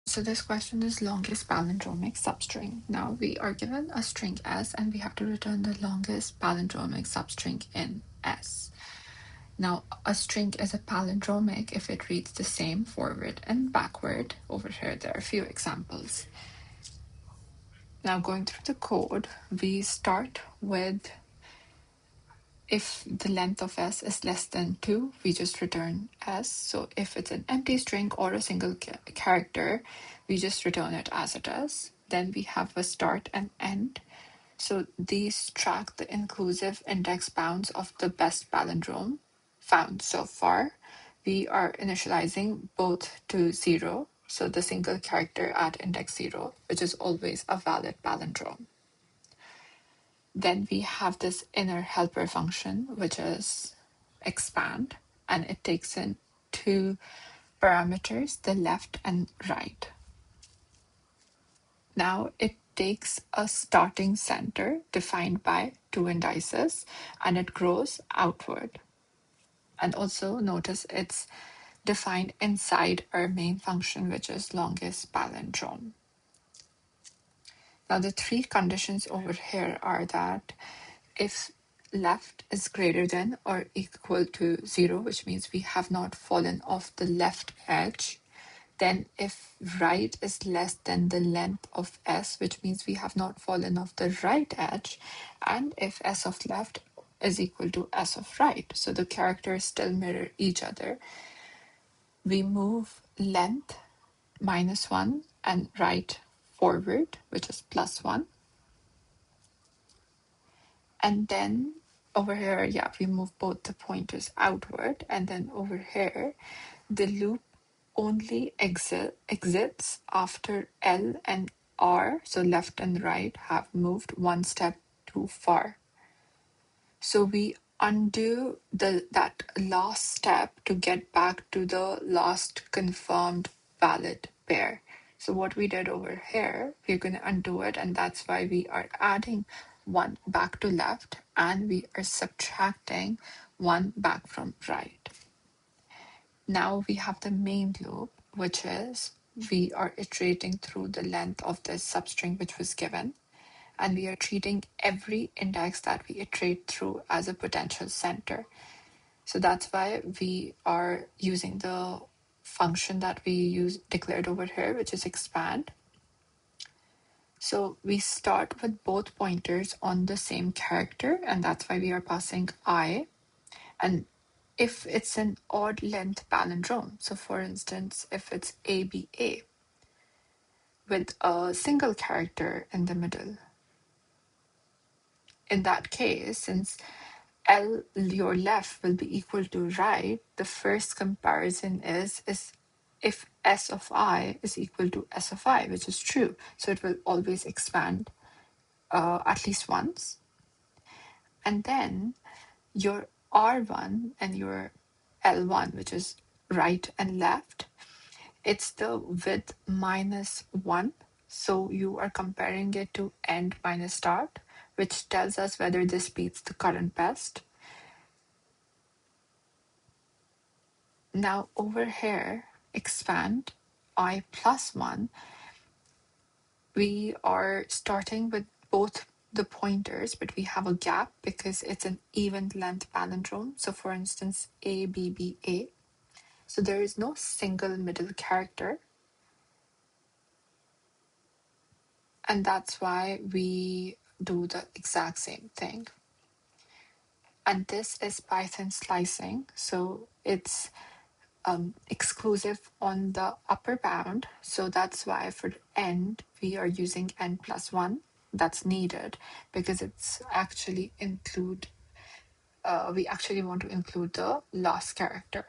So this question is longest palindromic substring. Now we are given a string S and we have to return the longest palindromic substring in S. Now a string is a palindromic if it reads the same forward and backward. Over here there are a few examples. Now going through the code, we start with if the length of S is less than 2, we just return S. So if it's an empty string or a single character, we just return it as it is. Then we have a start and end. So these track the inclusive index bounds of the best palindrome found so far. We are initializing both to 0, so the single character at index 0, which is always a valid palindrome. Then we have this inner helper function, which is expand, and it takes in two parameters, the left and right. Now it takes a starting center defined by two indices, and it grows outward. And also notice it's defined inside our main function, which is longest palindrome. Now the three conditions over here are that if left is greater than or equal to 0, which means we have not fallen off the left edge, then if right is less than the length of S, which means we have not fallen off the right edge, and if S of left is equal to S of right, so the characters still mirror each other, we move length -1 and right forward, which is +1. And then over here, yeah, we move both the pointers outward. And then over here, the loop only exits after L and R, so left and right, have moved one step too far. So we undo that last step to get back to the last confirmed valid pair. So what we did over here, we're going to undo it, and that's why we are adding one back to left and we are subtracting one back from right. Now we have the main loop, which is we are iterating through the length of this substring which was given, and we are treating every index that we iterate through as a potential center. So that's why we are using the function that we declared over here, which is expand. So we start with both pointers on the same character, and that's why we are passing I. And if it's an odd length palindrome, so for instance, if it's ABA with a single character in the middle, in that case, since L, your left, will be equal to right, the first comparison is if S of I is equal to S of I, which is true. So it will always expand at least once. And then your R1 and your L1, which is right and left, it's the width -1. So you are comparing it to end minus start, which tells us whether this beats the current best. Now over here, expand I +1, we are starting with both the pointers, but we have a gap because it's an even length palindrome. So for instance, ABBA. So there is no single middle character. And that's why we do the exact same thing. And this is Python slicing. So it's exclusive on the upper bound. So that's why for the end, we are using n+1. That's needed because it's actually we actually want to include the last character.